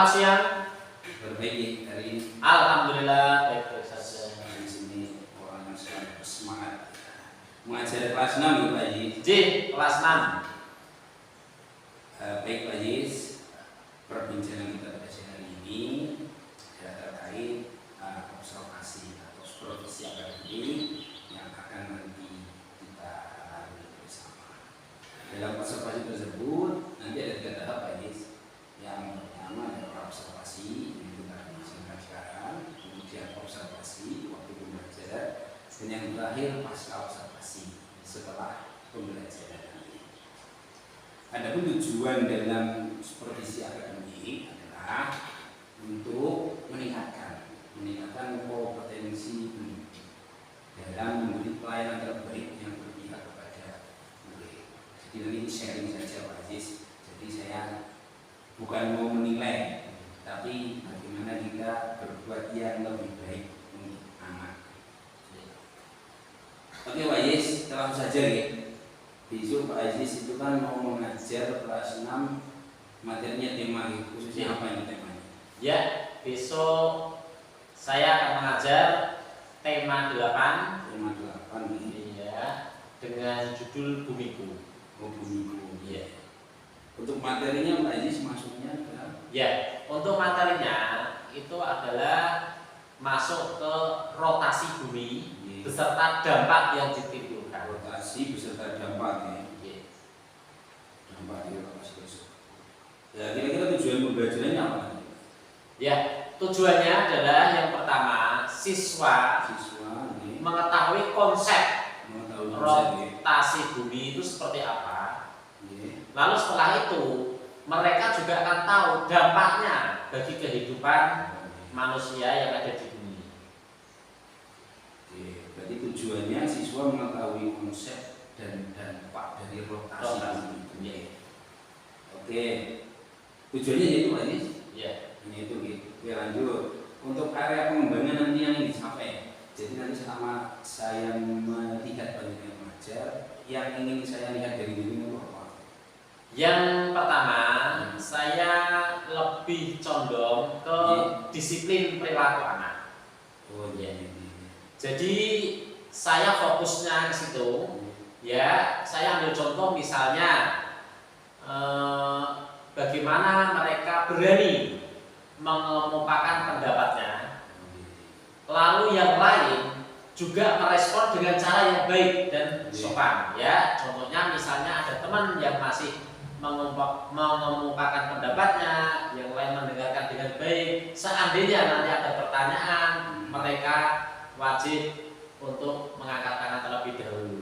Selamat siang. Perbaiki hari ini. Alhamdulillah baik-baik saja. Di sini orang yang sangat bersemangat mengajar kelas 6 ya Pak Haji. J, kelas 6. Baik Pak Haji, perbincangan kita pada siang hari ini terkait observasi atau supervisi akademik yang akan nanti kita lalui bersama. Dalam observasi tersebut nanti ada 3 tahap Pak Haji. Yang pertama adalah observasi yang kita laksanakan sekarang, kemudian observasi waktu pembelajaran, dan yang terakhir pasca observasi setelah pembelajaran ini. Adapun tujuan dalam supervisi akademik adalah untuk meningkatkan kompetensi pendidik dalam memberi pelayanan terbaik yang berpihak kepada murid. Jadi nanti sharing saja Pak Aziz. Jadi saya bukan mau menilai, tapi bagaimana kita berbuat yang lebih baik untuk anak. Oke Pak Aziz, langsung saja ya. Besok Pak Aziz itu kan mau mengajar kelas 6, materinya tema khususnya apa ini temanya? Ya, besok saya akan mengajar tema 8. Tema 8 ini. Iya, dengan judul Bumiku. Oh, Bumiku. Iya. Untuk materinya Pak Aziz maksudnya adalah? Ya, untuk materinya itu adalah masuk ke rotasi bumi beserta dampak yang ditimbulkan. Rotasi beserta dampak ya. Ya. Dampak di rotasi tersebut. Ya, kira-kira tujuan pembelajarannya apa? Ya, tujuannya adalah yang pertama siswa ini mengetahui konsep ya. rotasi bumi itu seperti apa. Lalu setelah itu mereka juga akan tahu dampaknya bagi kehidupan manusia yang ada di bumi. Oke, berarti tujuannya siswa mengetahui konsep dan dampak dari rotasi bumi. Oke, tujuannya itu Pak Nis? Ya. Ini itu gitu. Oke, lanjut. Untuk area pengembangan nanti yang ingin dicapai. Jadi nanti selama saya melihat banyak yang mengajar, yang ingin saya lihat dari diri itu apa? Yang pertama, saya lebih condong ke disiplin perilaku anak. Oh iya. Jadi saya fokusnya ke situ. Ya, saya ambil contoh misalnya bagaimana mereka berani mengemukakan pendapatnya. Lalu yang lain juga merespon dengan cara yang baik dan sopan. Ya, contohnya misalnya ada teman yang masih mengemukakan pendapatnya, yang lain mendengarkan dengan baik. Seandainya nanti ada pertanyaan, mereka wajib untuk mengangkat tangan terlebih dahulu.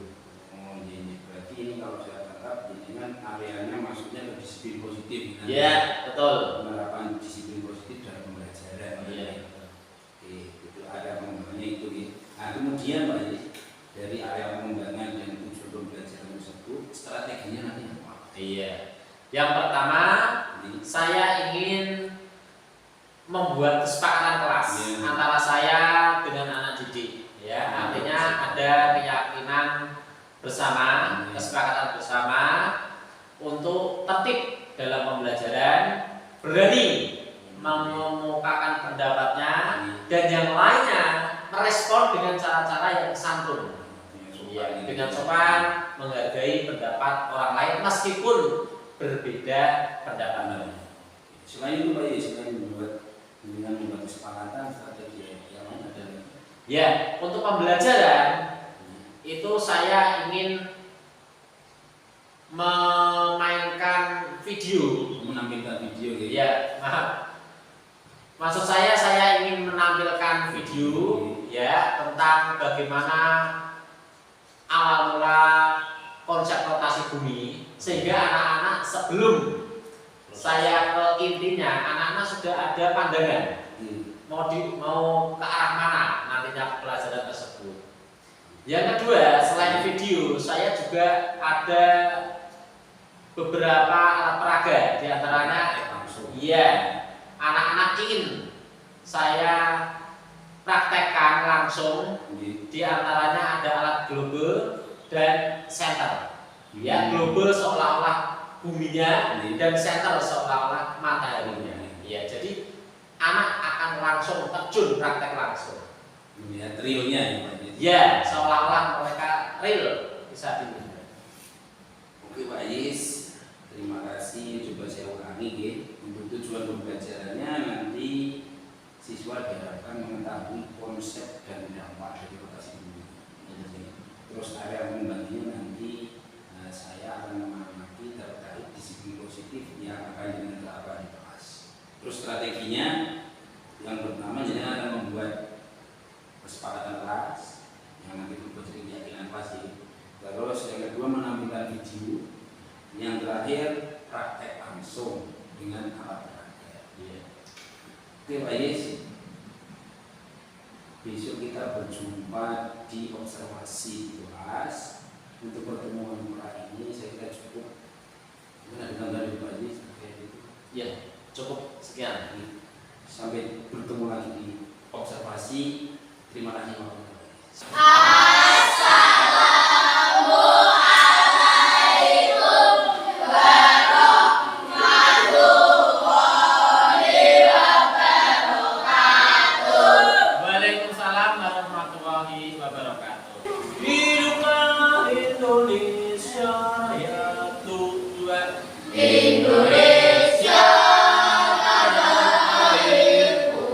Oh iya, berarti ini kalau saya tangkap ini kan areanya maksudnya ke disiplin positif. Iya, betul. Penerapan disiplin positif dalam pembelajaran. Iya. Oke, itu ada pengembangannya itu. Nah kemudian Pak Yus, dari area pengembangan dan tujuan pembelajaran tersebut, strateginya nanti apa? Iya. Yang pertama, saya ingin membuat kesepakatan kelas antara saya dengan anak didik. Ya, artinya ada keyakinan bersama, kesepakatan bersama untuk tertib dalam pembelajaran, berani mengemukakan pendapatnya, dan yang lainnya merespon dengan cara-cara yang santun. Ya, dengan sopan, menghargai pendapat orang lain meskipun berbeda pendapat. Selain itu Pak Yus, selain membuat kesepakatan, strategi yang lain ada? Ya, untuk pembelajaran itu saya ingin memainkan video. Menampilkan video gitu? Ya, maaf. Maksud saya ingin menampilkan video ya tentang bagaimana awal mula konsep rotasi bumi, sehingga anak-anak sebelum saya ke intinya, anak-anak sudah ada pandangan mau ke arah mana nantinya pelajaran tersebut. Yang kedua, selain video, saya juga ada beberapa alat peraga, diantaranya iya, anak-anak ingin saya praktekkan langsung. Di antaranya ada alat global dan center. Ya, global seolah-olah buminya dan center seolah-olah mataharinya. Ya, jadi anak akan langsung terjun praktek langsung. Melihat realnya ya Pak Yis. Ya, seolah-olah mereka real bisa dilihat. Oke Pak Yis, terima kasih. Coba saya ulangi ya. Untuk tujuan pembelajarannya nanti siswa diharapkan mengetahui konsep dan dampak dari rotasi bumi. Terus area pembaginya nanti saya akan mengamati terkait disiplin positif yang akan dengan dibahas. Terus strateginya yang pertama jadi akan membuat kesepakatan kelas yang nanti berbuat keyakinan pasti. Terus yang kedua menampilkan video. Yang terakhir praktek langsung dengan alat praktek. Oke Pak Yis, besok kita berjumpa di observasi kelas. Untuk pertemuan kali ini saya kira cukup. Mungkin ada tambahan dari Pak Yis terkait itu. Ya, cukup sekian. Sampai bertemu lagi di observasi. Terima kasih warahmatullahi wabarakatuh. Waalaikumsalam warahmatullahi wabarakatuh. Hiduplah Indonesia ya Tuhan. Indonesia tanah airku.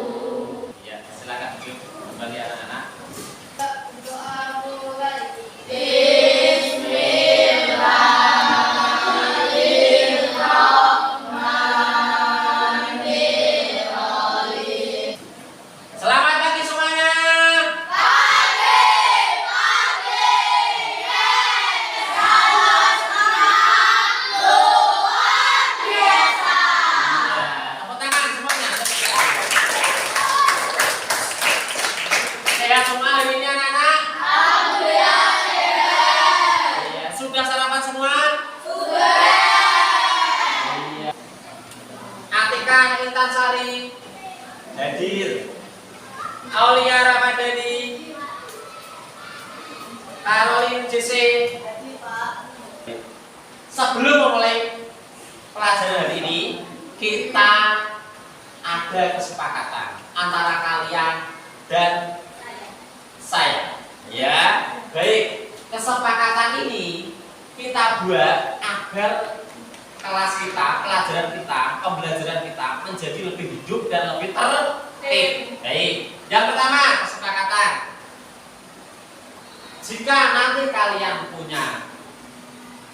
Ya, silakan duduk kembali anak-anak. Selamat pagi semuanya. Tepuk tangan semuanya. Sehat semua hari ini anak-anak? Iya. Sudah sarapan semua? Iya. Atika Intan Sari hadir. Aulia Ramadhani, Caroline JC. Sebelum memulai pelajaran hari ini, kita ada kesepakatan antara kalian dan saya. Ya, baik. Kesepakatan ini kita buat agar kelas kita, pelajaran kita, pembelajaran kita menjadi lebih hidup dan lebih tertib. Baik. Yang pertama, kesepakatan. Jika nanti kalian punya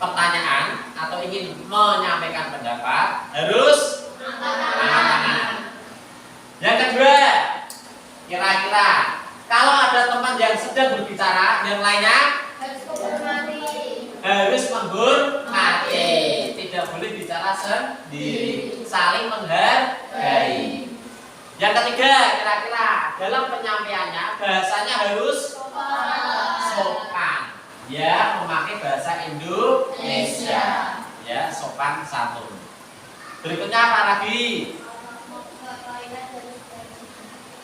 pertanyaan atau ingin menyampaikan pendapat, harus angkat tangan. Yang kedua, kira-kira kalau ada teman yang sedang berbicara, yang lainnya harus menghormati. Tidak boleh bicara sendiri, saling menghargai. Yang ketiga, kira-kira dalam penyampaiannya bahasanya harus sopan. Ya, memakai bahasa Indonesia. Ya, sopan santun. Berikutnya apa lagi?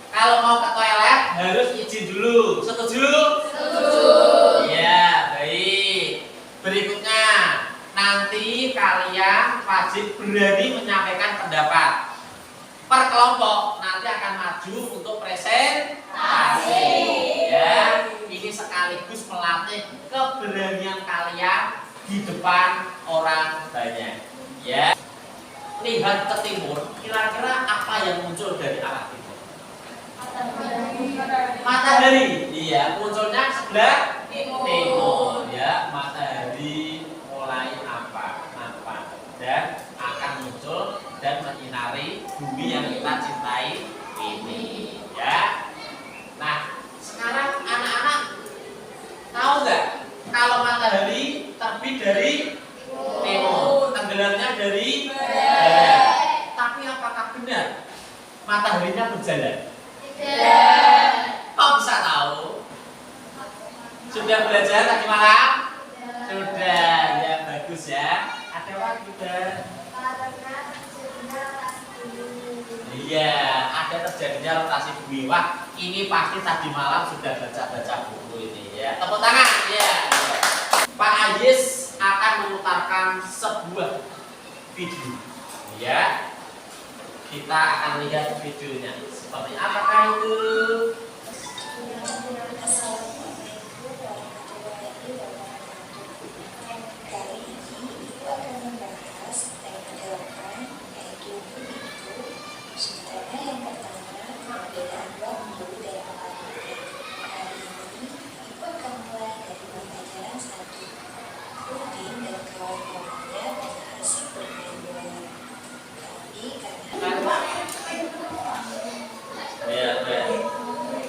Kalau mau ke toilet harus izin dulu. Setuju? Setuju. Ya, baik. Berikutnya, nanti kalian wajib berani menyampaikan pendapat. Per kelompok nanti akan maju untuk presentasi. Ya, ini sekaligus melatih keberanian kalian di depan orang banyak. Ya, lihat ke timur, kira-kira apa yang muncul dari arah timur? Matahari. Iya, munculnya sebelah timur. Ya, matahari mulai nampak dan akan muncul dan menyinari bumi yang kita cintai ini. Ya. Nah, sekarang anak-anak tahu nggak kalau matahari terbit dari timur, tenggelamnya dari barat. Tapi apakah benar mataharinya berjalan? Kok bisa tahu? Sudah belajar tadi malam? Sudah, ya bagus ya. Ada lagi juga. Iya, ada terjadinya rotasi bumi. Wah, ini pasti tadi malam sudah baca-baca buku ini ya. Tepuk tangan ya. Pak Ayis akan memutarkan sebuah video. Ya. Kita akan lihat videonya. Seperti apakah itu?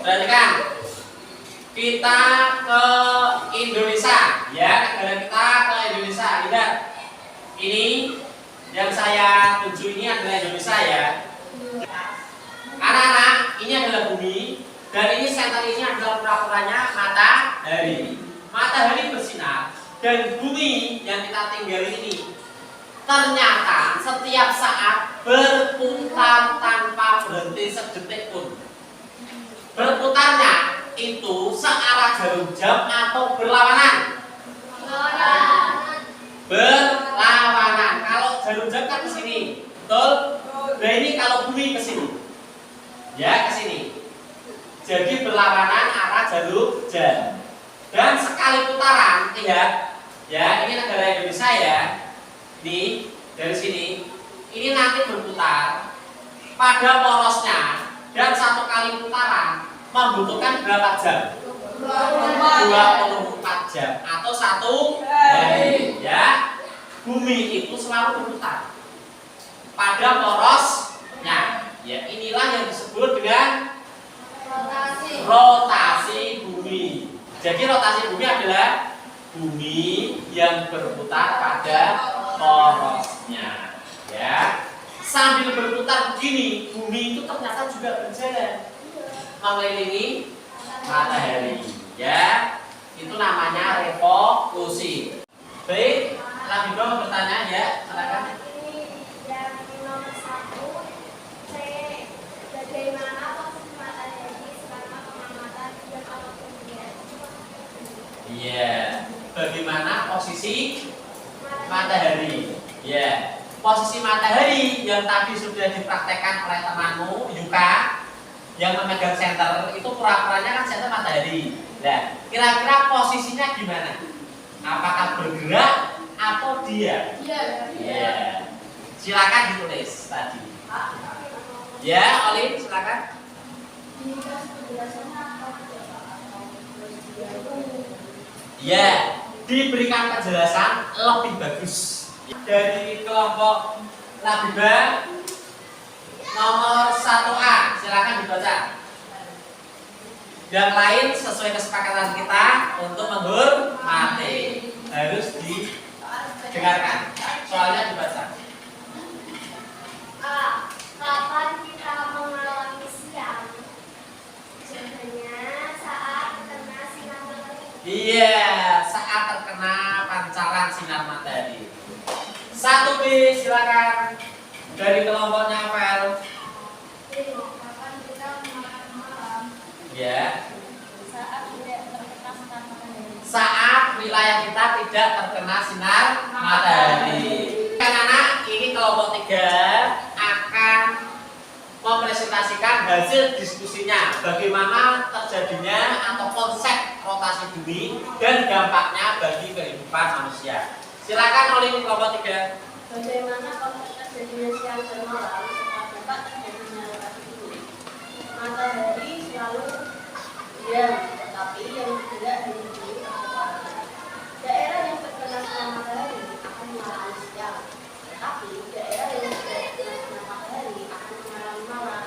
Perhatikan, kita ke Indonesia, ya, negara kita ke Indonesia. Lihat, ini yang saya tuju ini adalah Indonesia ya. Anak-anak, ini adalah bumi dan ini senter ini adalah pura-puranya matahari. Matahari bersinar dan bumi yang kita tinggali ini ternyata setiap saat berputar tanpa berhenti sedetik pun. Berputarnya itu searah jarum jam atau berlawanan? Berlawanan. Kalau jarum jam kan ke sini, betul? Nah ini kalau bumi ke sini, ya ke sini. Jadi berlawanan arah jarum jam. Dan sekali putaran, lihat, ya ini negara Indonesia ya. Ini dari sini, ini nanti berputar pada porosnya. Dan satu kali putaran membutuhkan berapa jam? 24 jam atau 1 hari ya. Bumi itu selalu berputar pada porosnya. Ya, inilah yang disebut dengan rotasi bumi. Jadi rotasi bumi adalah bumi yang berputar pada porosnya. Ya. Sambil berputar begini, bumi itu ternyata juga berjalan mengelilingi matahari. Ya, itu namanya revolusi. Baik, lagi mau bertanya ya, silakan. Yang nomor 1, C. Bagaimana posisi matahari selama pengamatan dan awal kemudian? Iya, bagaimana posisi matahari? Ya. Posisi matahari yang tadi sudah dipraktekkan oleh temanmu Yuka yang memegang senter itu pura-puranya kan senter matahari. Nah, kira-kira posisinya gimana? Apakah bergerak atau diam? Iya. Silakan ditulis tadi. Ya, Olin, silakan. Ya, diberikan penjelasan lebih bagus. Dari kelompok Labibah nomor 1A, silakan dibaca. Yang lain sesuai kesepakatan kita untuk menghormati harus didengarkan. Soalnya dibaca. A. Kapan kita mengalami siang? Jawabannya saat terkena sinar matahari. Iya, saat terkena pancaran sinar matahari. 1B, silakan. Dari kelompoknya Apel. Kapan kita makan malam? Ya. Saat tidak terkena sinar matahari. Saat wilayah kita tidak terkena sinar matahari. Anak-anak, ini kelompok 3 akan mempresentasikan hasil diskusinya bagaimana terjadinya atau konsep rotasi bumi dan dampaknya bagi kehidupan manusia. Silakan oleh kelompok 3. Bagaimana konsep terjadinya siang dan malam serta dampak terjadinya rotasi bumi? Matahari selalu diam, tetapi yang tidak dihubungi adalah daerah yang terkena sinar matahari akan mengalami siang, tetapi daerah yang tidak terkena sinar matahari akan mengalami malam.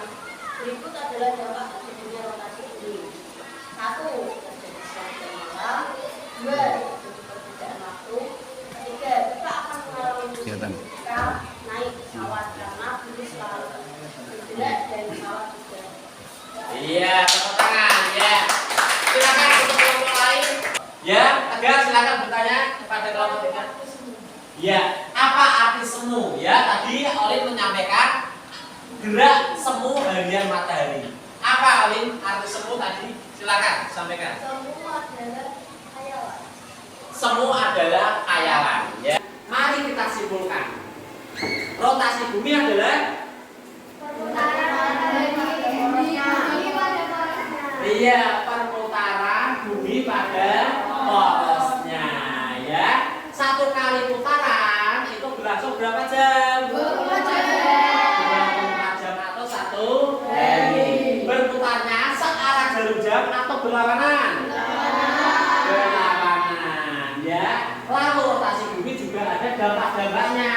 Berikut adalah dampak terjadinya rotasi bumi. 1. Terjadi siang dan malam. 2. Terjadi perbedaan waktu. 3. Kita akan mengalami musim ketika naik pesawat karena bumi selalu bergerak dan pesawat juga. Iya, tepuk tangan ya. Silakan untuk kelompok lain. Ya, Tegar silakan bertanya kepada kelompok 3. Ya, apa arti semu? Ya, tadi Olin menyampaikan gerak semu harian matahari. Apa Olin arti semu tadi? Silakan sampaikan. Semua adalah hayawan. Semu adalah khayalan. Ya. Mari kita simpulkan. Rotasi bumi adalah Iya, perputaran bumi pada porosnya ya. Satu kali putaran itu berlangsung berapa jam? 24 jam atau 1 hari. Berputarnya searah jarum jam atau berlawanan? Berlawanan ya. Lalu rotasi bumi juga ada dampak-dampaknya.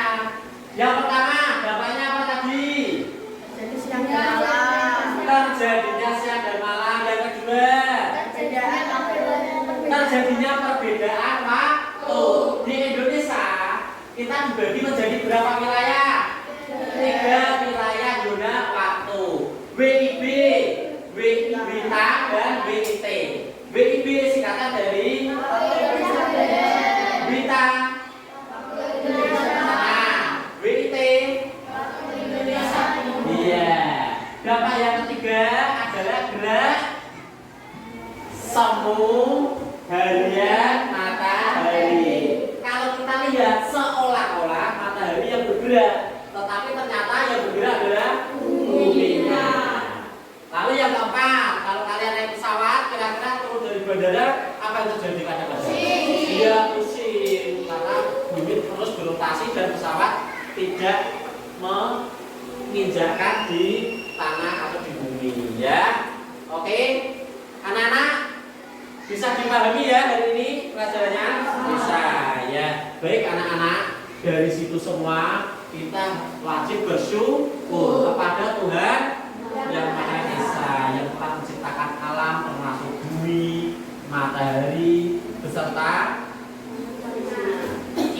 Yang pertama, dampaknya apa tadi? Jadi siang dan malam. Terjadinya siang dan malam. Yang kedua, terjadinya perbedaan waktu. Di Indonesia kita dibagi menjadi berapa wilayah? 3 wilayah zona waktu. WIB, WIB dan WIT. WIB singkatan dari Wita. Nah, WIT. Iya. Dampak yang ketiga adalah gerak semu harian matahari. Kalau kita lihat seolah-olah matahari yang bergerak, tetapi ternyata yang bergerak adalah buminya. Lalu yang keempat, kalau kalian naik pesawat, kira-kira turun dari bandara, apa yang terjadi kadang-kadang? Dia pusing karena bumi terus berotasi dan pesawat tidak menginjakkan di tanah atau di bumi ya. Oke, anak-anak bisa dipahami ya hari ini pelajarannya? Bisa ya. Baik anak-anak, dari situ semua kita wajib bersyukur kepada Tuhan yang Maha Esa, yang telah menciptakan alam termasuk bumi, matahari beserta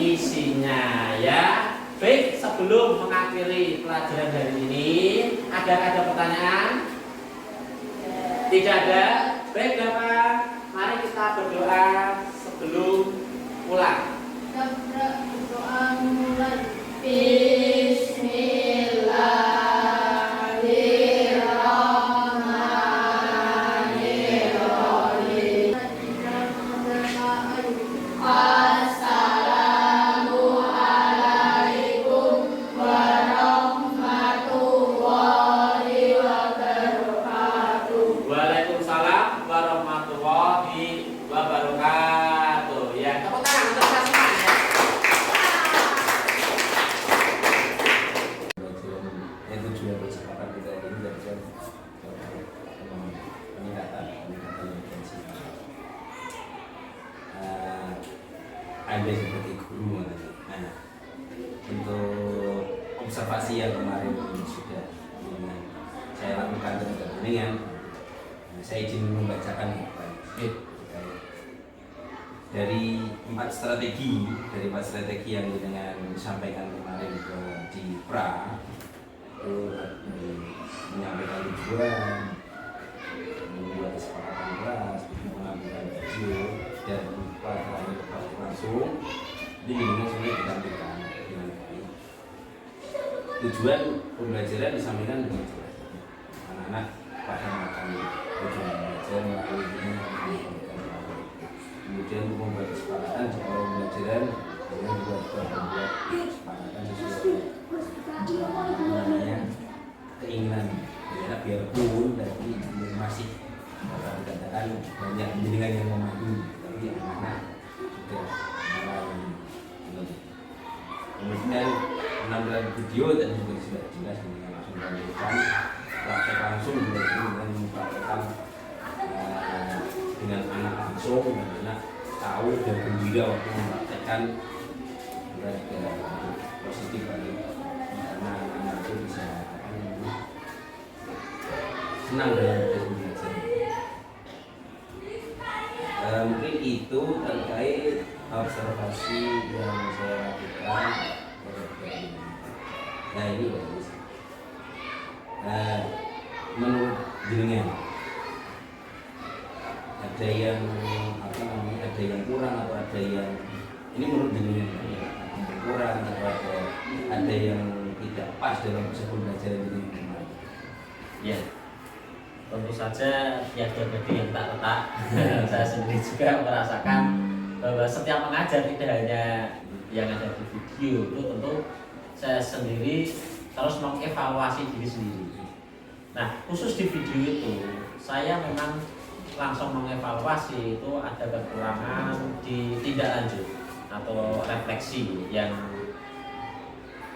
isinya ya. Baik, sebelum mengakhiri pelajaran hari ini, ada pertanyaan? Tidak ada. Baik Bapak, mari kita berdoa sebelum pulang. Berdoa mulai. Waalaikumsalam warahmatullahi wabarakatuh. Ya, tepuk tangan untuk kita semua ya. Yang tujuan percakapan kita ini belajar peningkatan intelijensi. Anda sebagai guru, nah, untuk observasi yang kemarin sudah saya lakukan terhadap dengan saya izin membacakan dari 4 strategi yang dengan disampaikan kemarin di pra itu menyampaikan tujuan, membuat kesepakatan kelas, mengambil video dan pelajaran langsung ini dengan semuanya ditampilkan dengan baik. Tujuan pembelajaran disampaikan dengan jelas. Anak-anak pada memahami tujuan belajar melalui ini kemudian membuat kesepakatan soal pembelajaran dengan juga membuat kesepakatan sesuai namanya keinginan ya, biarpun tadi masih dikatakan banyak pendidikan yang memadu tapi anak-anak sudah mulai kemudian penampilan video dan juga sudah jelas dengan langsung menunjukkan praktek langsung juga dengan mempraktekkan dengan anak langsung dan anak tahu dan gembira waktu mempraktekkan juga positif bagi karena anak itu bisa senang dalam proses belajar. Mungkin itu terkait observasi yang saya lakukan. Nah ini bagus. Menurut jenengan ada yang ada yang kurang atau ada yang ini menurut jenengan kurang atau ada yang tidak pas dalam proses pembelajaran ini? Ya, tentu saja tiada bagi yang tak letak. Saya sendiri juga merasakan bahwa setiap mengajar tidak hanya yang ada di video, itu tentu saya sendiri terus mengevaluasi diri sendiri. Nah, khusus di video itu saya memang langsung mengevaluasi itu ada kekurangan di tindak lanjut atau refleksi yang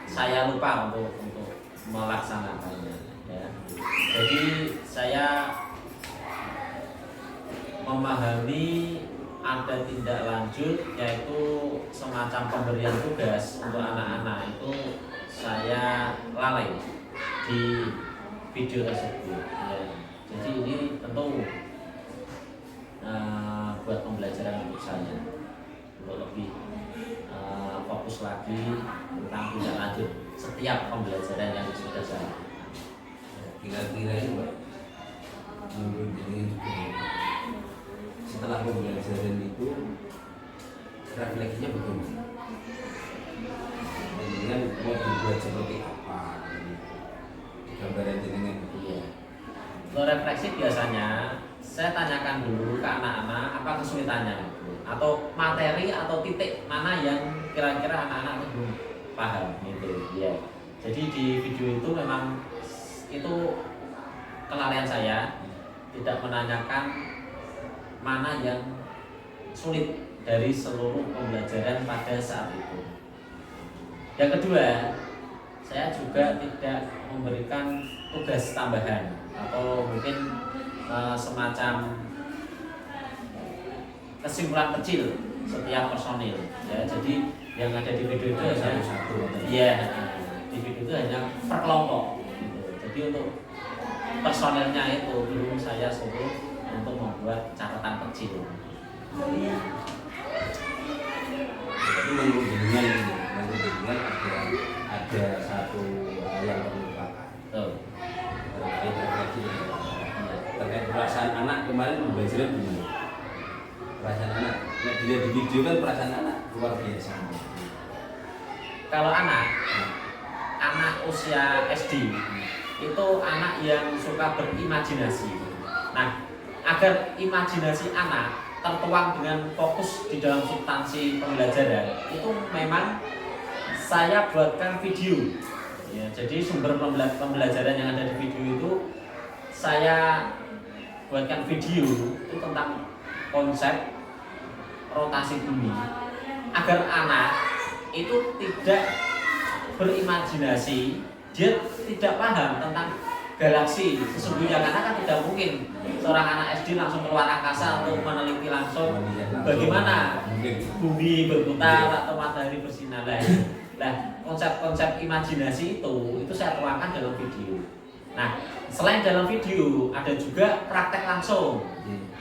saya lupa untuk melaksanakannya ya. Jadi saya memahami ada tindak lanjut yaitu semacam pemberian tugas untuk anak-anak itu saya lalai di video tersebut ya. Jadi ini tentu buat pembelajaran untuk saya untuk lebih fokus lagi tentang tindak lanjut setiap pembelajaran yang sudah saya. Kira-kira ini Pak, menurut ini setelah pembelajaran itu refleksinya bagaimana? Dengan mau dibuat seperti apa? Gambaran jenengan itu ya. Untuk refleksi biasanya saya tanyakan dulu ke anak-anak apa kesulitannya atau materi atau titik mana yang kira-kira anak-anak itu belum paham gitu ya. Jadi di video itu memang itu kelalaian saya tidak menanyakan mana yang sulit dari seluruh pembelajaran pada saat itu. Yang kedua, saya juga tidak memberikan tugas tambahan atau mungkin semacam kesimpulan kecil setiap personil ya. Jadi yang ada di video itu hanya satu ya, di video itu hanya per kelompok gitu. Jadi untuk personilnya itu belum saya suruh untuk membuat catatan kecil. Jadi menurut jenengan ada satu hal yang terlupakan terkait refleksi terkait perasaan anak. Kemarin pembelajaran gimana? Perasaan anak, nah, dilihat di video kan perasaan anak luar biasa. Kalau anak usia SD itu anak yang suka berimajinasi. Nah, agar imajinasi anak tertuang dengan fokus di dalam substansi pembelajaran itu memang saya buatkan video ya. Jadi sumber pembelajaran yang ada di video itu saya buatkan video itu tentang konsep rotasi bumi agar anak itu tidak berimajinasi, dia tidak paham tentang galaksi sesungguhnya, karena kan tidak mungkin seorang anak SD langsung keluar angkasa untuk meneliti langsung bagaimana bumi berputar atau matahari bersinar. Nah, konsep-konsep imajinasi itu saya tuangkan dalam video. Nah, selain dalam video ada juga praktek langsung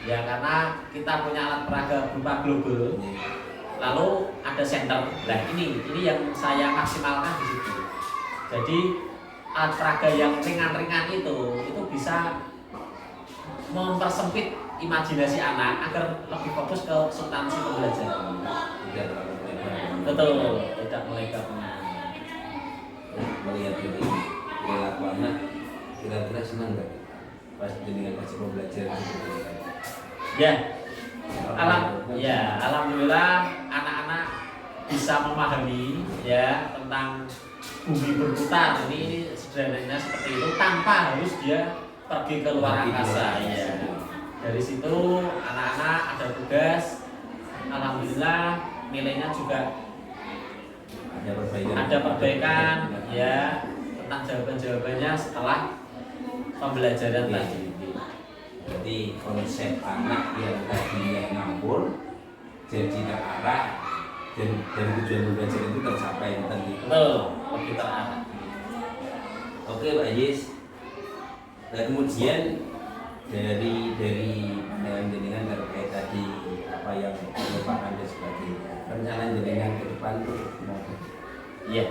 ya, karena kita punya alat peraga berupa global, lalu ada center. Nah, ini yang saya maksimalkan di situ. Jadi alat peraga yang ringan-ringan itu bisa mempersempit imajinasi anak agar lebih fokus ke substansi pembelajaran. Tidak terlalu melebar. Betul, tidak melebar. Melihat ini perilaku anak, kira-kira senang nggak pas dengan kasih pembelajaran seperti ini? Ya, alhamdulillah anak-anak bisa memahami ya tentang bumi berputar. Ini sederhananya seperti itu tanpa harus dia pergi ke luar angkasa ya. Dari situ anak-anak ada tugas, alhamdulillah nilainya juga ada perbaikan ya tentang jawaban-jawabannya setelah pembelajaran tadi. Jadi konsep anak yang tadinya ngambul jadi terarah dan tujuan belajar itu tercapai tadi. Betul, lebih terarah. Oke Pak Yis. Dan kemudian dari pandangan jenengan terkait tadi apa yang merupakan dan sebagainya, rencana jenengan ke depan itu mau? Iya,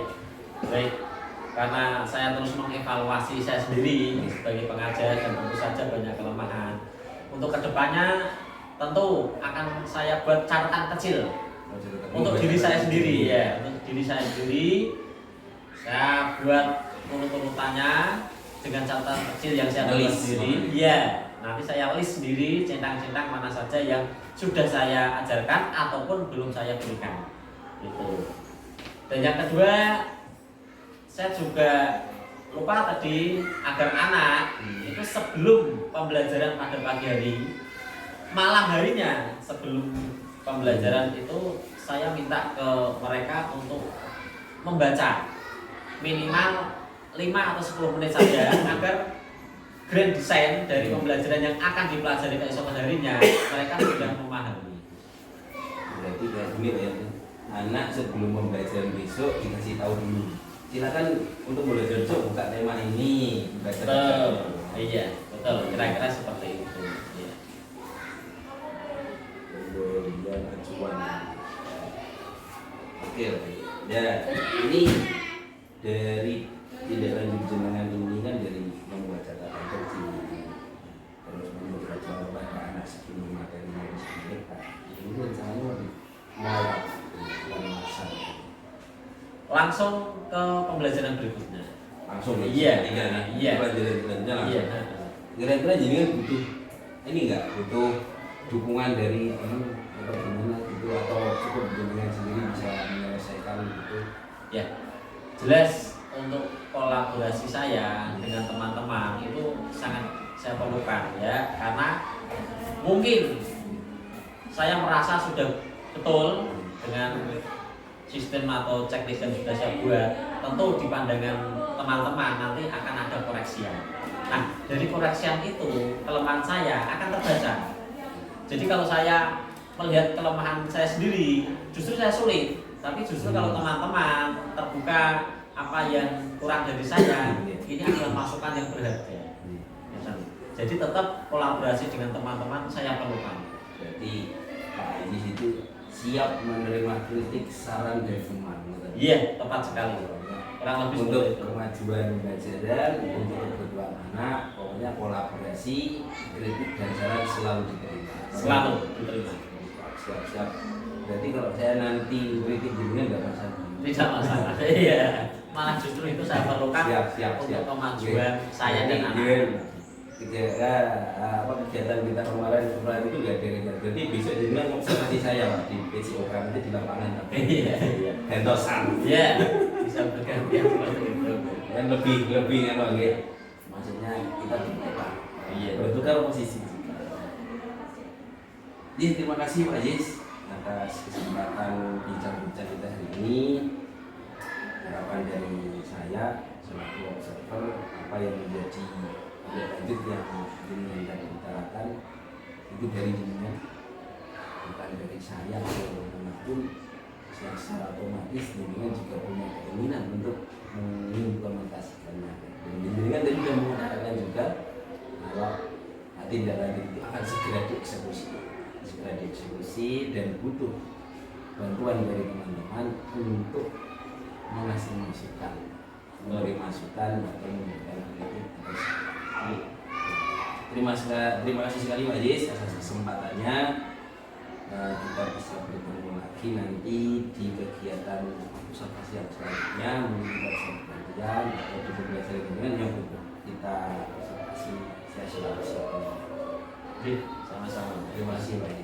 baik. Karena saya terus mengevaluasi saya sendiri sebagai pengajar dan tentu saja banyak kelemahan. Untuk kedepannya tentu akan saya buat catatan kecil untuk diri saya sendiri ya. Untuk diri saya sendiri saya buat urut-urutannya dengan catatan kecil yang saya tulis sendiri. Ya, nanti saya list sendiri centang-centang mana saja yang sudah saya ajarkan ataupun belum saya berikan. Gitu. Dan yang kedua, saya juga lupa tadi agar anak itu sebelum pembelajaran pada pagi hari malam harinya sebelum pembelajaran itu saya minta ke mereka untuk membaca minimal 5 atau 10 menit saja agar grand design dari pembelajaran yang akan dipelajari keesokan harinya mereka sudah memahami. Berarti kayak gini ya, anak sebelum pembelajaran besok dikasih tahu dulu. Silakan untuk belajar besok buka tema ini, belajar. Betul. Iya, betul. Kira-kira seperti itu. Iya. Kemudian acuan. Oke, ya ini dari tidak lanjut jenengan ini kan dari membuat catatan kecil, terus membuat jawaban anak sebelum materinya disampaikan. Ini rencananya lebih mau Langsung ke pembelajaran berikutnya. langsung Iya. iya pelajaran langsung. Iya. Kira-kira jadi kan butuh ini enggak butuh dukungan dari teman atau gimana gitu, atau cukup jenengan sendiri bisa menyelesaikan gitu. Ya, jelas untuk kolaborasi saya dengan teman-teman itu sangat saya perlukan ya, karena mungkin saya merasa sudah betul dengan sistem atau checklist yang sudah saya buat. Tentu di pandangan teman-teman nanti akan ada koreksian. Nah, dari koreksian itu kelemahan saya akan terbaca. Jadi kalau saya melihat kelemahan saya sendiri, justru saya sulit. Tapi justru kalau teman-teman terbuka apa yang kurang dari saya, ini adalah masukan yang berharga. Jadi tetap kolaborasi dengan teman-teman saya perlukan. Berarti Pak Aziz itu siap menerima kritik saran dari teman. Iya, tepat sekali. Kurang lebih Untuk seperti itu. kemajuan pembelajaran, untuk kebutuhan anak, pokoknya kolaborasi, kritik dan saran selalu diterima. Selalu diterima. Siap-siap. Berarti kalau saya nanti kritik jenengan nggak masalah. Tidak masalah. Iya. Malah justru itu saya perlukan Siap. untuk kemajuan saya dan Jadi, anak. Kegiatan kita kemarin itu nggak ada kegiatan. Jadi besok jenengan observasi saya Pak di PCOK nanti di lapangan. Iya. Hentosan. Iya. Bisa bergantian seperti itu. Dan lebih kan ya. Maksudnya kita bertukar. Iya. Bertukar posisi. Jadi terima kasih Pak Aziz atas kesempatan bincang-bincang kita hari ini. Harapan dari saya selaku observer, apa yang menjadi lanjut yang ingin tadi utarakan itu dari jenengan, bukan dari saya atau manapun. Yang secara otomatis jenengan juga punya keinginan untuk mengimplementasikannya. Dan jenengan tadi sudah mengatakan juga bahwa tindak lanjut itu akan segera dieksekusi dan butuh bantuan dari teman-teman untuk mengasih masukan, memberi masukan atau memberikan kritik. Terima kasih sekali Pak Aziz atas kesempatannya. Kita bisa bertemu lagi nanti di kegiatan observasi yang selanjutnya, mungkin kita bisa bergantian atau di pembelajaran yang butuh kita observasi. Saya selalu siap. Sama-sama. Terima kasih Pak Aziz.